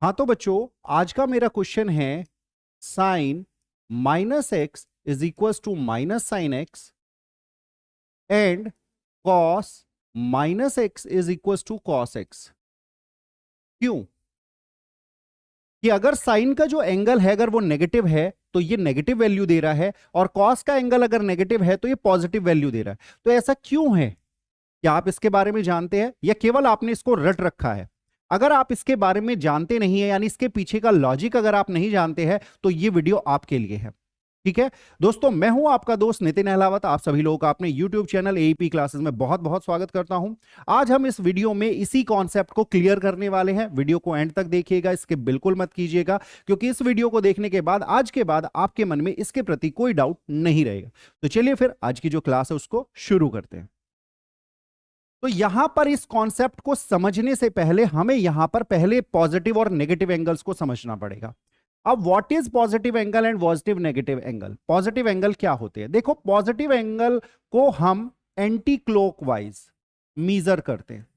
हाँ तो बच्चों, आज का मेरा क्वेश्चन है sine minus x is equal to minus sine x and cos minus x is equal to cos x. क्यों? कि अगर साइन का जो एंगल है अगर वो नेगेटिव है तो ये नेगेटिव वैल्यू दे रहा है, और कॉस का एंगल अगर नेगेटिव है तो ये पॉजिटिव वैल्यू दे रहा है। तो ऐसा क्यों है? क्या आप इसके बारे में जानते हैं या केवल आपने इसको रट रखा है? अगर आप इसके बारे में जानते नहीं है, यानी इसके पीछे का लॉजिक अगर आप नहीं जानते हैं, तो ये वीडियो आपके लिए है। ठीक है दोस्तों, मैं हूं आपका दोस्त नितिन अहलावत। आप सभी लोगों का अपने YouTube चैनल एईपी क्लासेस में बहुत बहुत स्वागत करता हूं। आज हम इस वीडियो में इसी कॉन्सेप्ट को क्लियर करने वाले हैं। वीडियो को एंड तक देखिएगा, इसके बिल्कुल मत कीजिएगा, क्योंकि इस वीडियो को देखने के बाद आज के बाद आपके मन में इसके प्रति कोई डाउट नहीं रहेगा। तो चलिए फिर आज की जो क्लास है उसको शुरू करते हैं। तो यहां पर इस कॉन्सेप्ट को समझने से पहले हमें यहां पर पहले पॉजिटिव और नेगेटिव एंगल्स को समझना पड़ेगा। अब what is positive angle and positive negative angle? Positive angle क्या होते हैं? देखो, पॉजिटिव एंगल को हम एंटी क्लॉकवाइज मीजर करते हैं।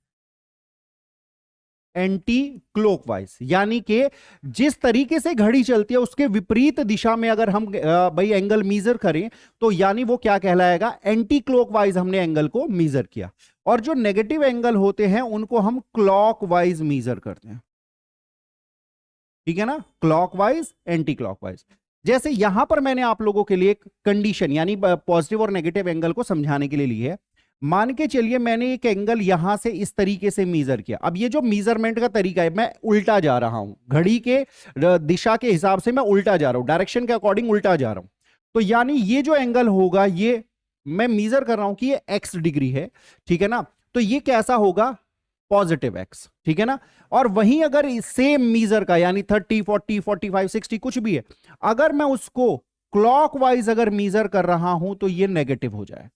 एंटी क्लॉकवाइज यानी कि जिस तरीके से घड़ी चलती है उसके विपरीत दिशा में अगर हम भाई एंगल मीजर करें तो यानी वो क्या कहलाएगा? एंटी क्लॉकवाइज हमने एंगल को मीजर किया। और जो नेगेटिव एंगल होते हैं उनको हम क्लॉकवाइज मीजर करते हैं। ठीक है ना? Clockwise, anti clockwise. जैसे यहां पर मैंने आप लोगों के लिए एक कंडीशन यानी पॉजिटिव और नेगेटिव एंगल को समझाने के लिए ली है। मान के चलिए मैंने एक एंगल यहां से इस तरीके से मीजर किया। अब ये जो मीजरमेंट का तरीका है, मैं उल्टा जा रहा हूं, घड़ी के दिशा के हिसाब से मैं उल्टा जा रहा हूं, डायरेक्शन के अकॉर्डिंग उल्टा जा रहा हूं। तो यानी ये जो एंगल होगा, ये मैं मीजर कर रहा हूं कि ये एक्स डिग्री है। ठीक है ना? तो ये कैसा होगा? Positive x. ठीक है ना? और वहीं अगर सेम मीजर का यानी 30, 40, 45, 60 कुछ भी है, अगर मैं उसको क्लॉकवाइज अगर मीजर कर रहा हूं तो ये नेगेटिव हो जाए।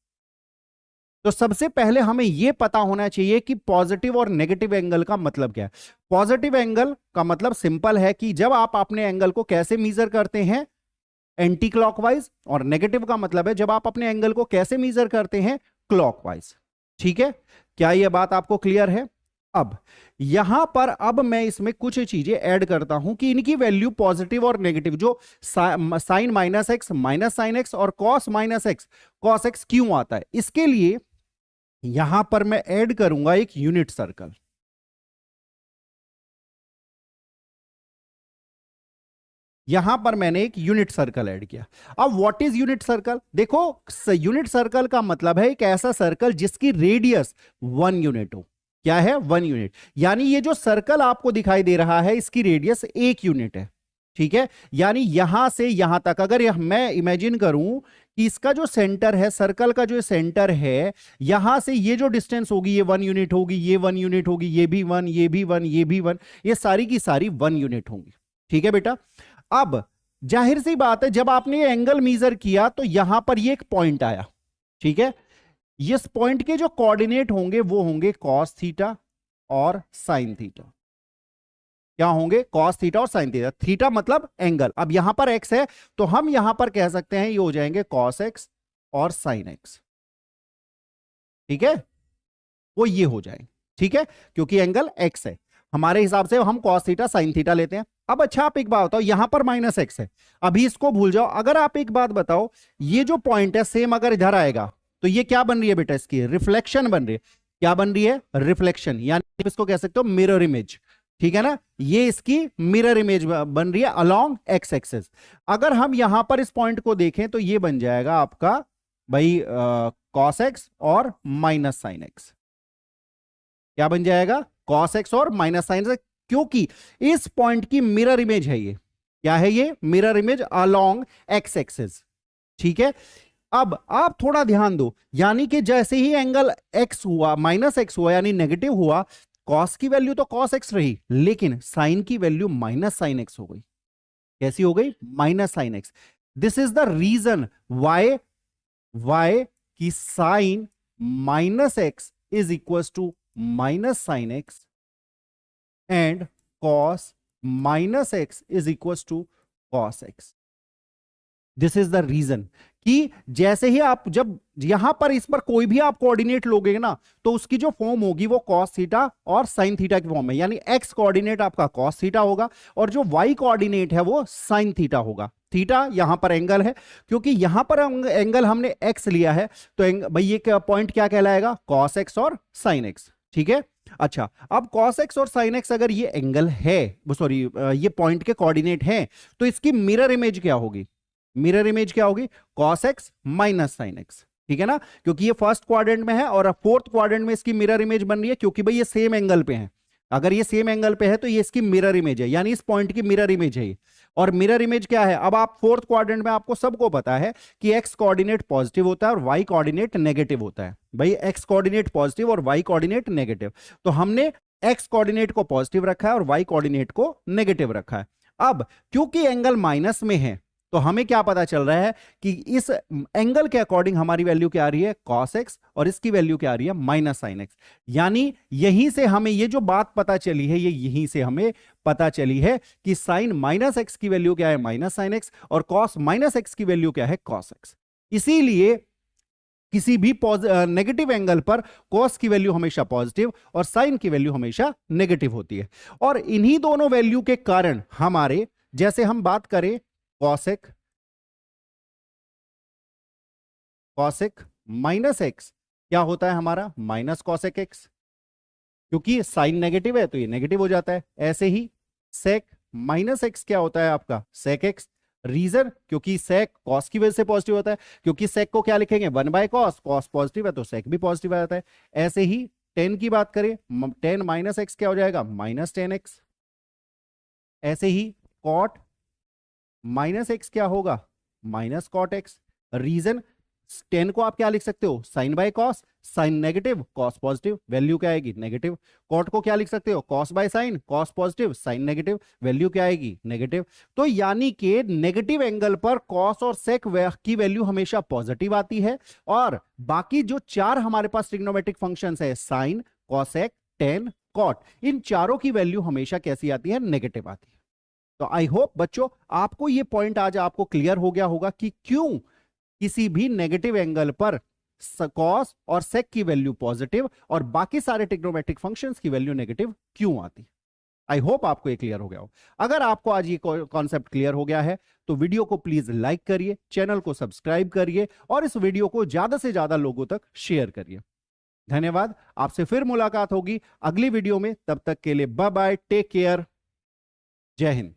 तो सबसे पहले हमें यह पता होना चाहिए कि पॉजिटिव और नेगेटिव एंगल का मतलब क्या है। पॉजिटिव एंगल का मतलब सिंपल है कि जब आप अपने एंगल को कैसे मीजर करते हैं? Anti clockwise. और नेगेटिव का मतलब है जब आप अपने एंगल को कैसे मीजर करते हैं? क्लॉकवाइज। ठीक है? क्या यह बात आपको क्लियर है? अब यहां पर अब मैं इसमें कुछ चीजें ऐड करता हूं कि इनकी वैल्यू पॉजिटिव और नेगेटिव, जो sine minus x minus sine x और cos minus x cos x क्यों आता है, इसके लिए यहां पर मैं ऐड करूंगा एक यूनिट सर्कल। यहां पर मैंने एक यूनिट सर्कल ऐड किया। अब व्हाट इज यूनिट सर्कल? देखो, यूनिट सर्कल का मतलब है एक ऐसा सर्कल जिसकी रेडियस 1 यूनिट हो। क्या है? 1 यूनिट। यानी ये जो सर्कल आपको दिखाई दे रहा है इसकी रेडियस 1 यूनिट है। ठीक है? यानी यहां से यहां तक अगर मैं इमेजिन करूं कि इसका जो सेंटर है, सर्कल का जो सेंटर है, यहां से ये जो डिस्टेंस होगी ये 1 यूनिट होगी, ये 1 यूनिट होगी, ये भी 1, ये भी 1, ये भी 1, ये सारी की सारी 1 यूनिट होंगी। ठीक है बेटा? अब जाहिर सी बात है, जब आपने ये एंगल मीजर किया तो यहां पर ये एक पॉइंट आया। ठीक है? इस पॉइंट के जो कोऑर्डिनेट होंगे वो होंगे कॉस थीटा और साइन थीटा। क्या होंगे? कॉस थीटा और साइन थीटा। थीटा मतलब एंगल। अब यहां पर एक्स है तो हम यहां पर कह सकते हैं ये हो जाएंगे कॉस एक्स और साइन एक्स। ठीक है? वो ये हो जाएंगे। ठीक है? क्योंकि एंगल एक्स है, हमारे हिसाब से हम कॉस थीटा साइन थीटा लेते हैं। अब अच्छा, आप एक बात बताओ, यहां पर माइनस एक्स है, अभी इसको भूल जाओ। अगर आप एक बात बताओ, ये जो पॉइंट है सेम अगर इधर आएगा तो ये क्या बन रही है बेटा? इसकी रिफ्लेक्शन बन रही है। क्या बन रही है? रिफ्लेक्शन। यानी इसको कह सकते हो मिरर इमेज। ठीक है ना? ये इसकी मिरर इमेज बन रही है अलोंग एक्स एक्सेस। अगर हम यहां पर इस पॉइंट को देखें तो ये बन जाएगा आपका भाई कॉस एक्स और माइनस साइन एक्स। क्या बन जाएगा? कॉस एक्स और माइनस साइन एक्स, क्योंकि इस पॉइंट की मिरर इमेज है ये। क्या है ये? Mirror image along x axis. ठीक है? अब आप थोड़ा ध्यान दो, यानी कि जैसे ही एंगल एक्स हुआ, माइनस एक्स हुआ यानी नेगेटिव हुआ, कॉस की वैल्यू तो कॉस एक्स रही, लेकिन साइन की वैल्यू माइनस साइन एक्स हो गई। कैसी हो गई? Minus sine x. This is the reason why why की sine minus x is equal to minus sine x and cos minus x is equal to cos x. This is the reason कि जैसे ही आप जब यहां पर इस पर कोई भी आप कोऑर्डिनेट लोगे ना, तो उसकी जो फॉर्म होगी वो कॉस थीटा और साइन थीटा की फॉर्म में, यानी एक्स कोऑर्डिनेट आपका कॉस थीटा होगा और जो वाई कोऑर्डिनेट है वो साइन थीटा होगा। थीटा यहां पर एंगल है, क्योंकि यहां पर एंगल हमने एक्स लिया है, तो भाई ये पॉइंट क्या कहलाएगा, कॉस एक्स और साइन एक्स। ठीक है, अच्छा अब cos x और sin x अगर ये एंगल है, सॉरी ये पॉइंट के कोऑर्डिनेट है, तो इसकी मिरर इमेज क्या होगी, मिरर इमेज क्या होगी, cos x minus sin x। ठीक है ना, क्योंकि ये फर्स्ट क्वाड्रेंट में है और फोर्थ क्वाड्रेंट में इसकी मिरर इमेज बन रही है, क्योंकि भाई ये सेम एंगल पे है। अगर ये सेम एंगल पे है तो ये इसकी मिरर इमेज है, यानी इस पॉइंट की मिरर इमेज है। और मिरर इमेज क्या है, अब आप फोर्थ क्वाड्रेंट में आपको सबको पता है कि एक्स कोऑर्डिनेट पॉजिटिव होता है और वाई कोऑर्डिनेट नेगेटिव होता है। भाई एक्स कोऑर्डिनेट पॉजिटिव और वाई कोऑर्डिनेट नेगेटिव, तो हमने एक्स कोऑर्डिनेट को पॉजिटिव रखा है और वाई कोऑर्डिनेट को नेगेटिव रखा है। अब क्योंकि एंगल माइनस में है, तो हमें क्या पता चल रहा है कि इस एंगल के अकॉर्डिंग हमारी वैल्यू क्या आ रही है, cos x, और इसकी वैल्यू क्या आ रही है, माइनस साइन एक्स। यानी यहीं से हमें ये जो बात पता चली है, ये यहीं से हमें पता चली है कि साइन माइनस एक्स की वैल्यू क्या है, माइनस साइन एक्स, और कॉस माइनस एक्स की वैल्यू क्या है, कॉस एक्स। इसीलिए किसी भी नेगेटिव एंगल पर cos की वैल्यू हमेशा पॉजिटिव और साइन की वैल्यू हमेशा नेगेटिव होती है। और इन्हीं दोनों वैल्यू के कारण हमारे, जैसे हम बात करें कॉसेक माइनस एक्स, क्या होता है हमारा, माइनस कॉसेक एक्स, क्योंकि साइन नेगेटिव है तो ये नेगेटिव हो जाता है। ऐसे ही सेक माइनस एक्स क्या होता है आपका, सेक एक्स। रीजन, क्योंकि सेक कॉस की वजह से पॉजिटिव होता है, क्योंकि सेक को क्या लिखेंगे, 1/cos, कॉस पॉजिटिव है तो सेक भी पॉजिटिव आ जाता है। ऐसे ही टेन की बात करें, टेन माइनस एक्स क्या हो जाएगा, माइनस टेन एक्स। ऐसे ही कॉट माइनस एक्स क्या होगा, minus cot X. Reason, tan को आप क्या लिख सकते हो, sine by cos, sine negative cos positive, value क्या आएगी, नेगेटिव। कॉट को क्या लिख सकते हो, cos by sine, cos positive, sine negative, value क्या आएगी, नेगेटिव। तो यानी कि नेगेटिव एंगल पर कॉस और सेक की वैल्यू हमेशा पॉजिटिव आती है, और बाकी जो चार हमारे पास ट्रिग्नोमेट्रिक फंक्शंस है, साइन, कॉसेक, टेन, कॉट, इन चारों की वैल्यू हमेशा कैसी आती है, नेगेटिव आती है। तो आई होप बच्चों आपको ये पॉइंट आज आपको क्लियर हो गया होगा कि क्यों किसी भी नेगेटिव एंगल पर कॉस और सेक की वैल्यू पॉजिटिव और बाकी सारे ट्रिग्नोमेट्रिक फंक्शंस की वैल्यू नेगेटिव क्यों आती। आई होप आपको ये क्लियर हो गया हो। अगर आपको आज ये कॉन्सेप्ट क्लियर हो गया है तो वीडियो को प्लीज लाइक करिए, चैनल को सब्सक्राइब करिए और इस वीडियो को ज्यादा से ज्यादा लोगों तक शेयर करिए। धन्यवाद, आपसे फिर मुलाकात होगी अगली वीडियो में। तब तक के लिए बाय बाय, टेक केयर, जय हिंद।